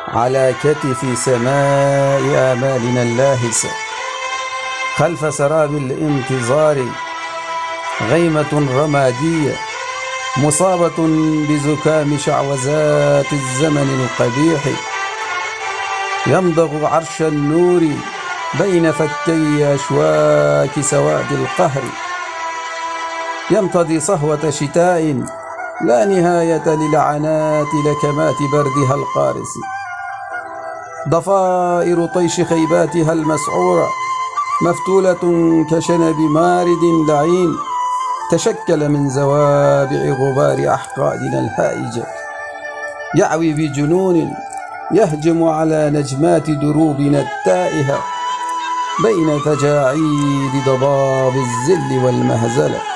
على كتف سماء آمالنا اللاهسة، خلف سراب الانتظار غيمة رمادية مصابة بزكام شعوذات الزمن القبيح، يمضغ عرش النور بين فكي أشواك سواد القهر، يمتضي صهوة شتاء لا نهاية للعنات لكمات بردها القارس، ضفائر طيش خيباتها المسعورة مفتولة كشنب مارد لعين تشكل من زوابع غبار أحقادنا الهائجة، يعوي بجنون يهجم على نجمات دروبنا التائهة بين تجاعيد ضباب الذل والمهزلة.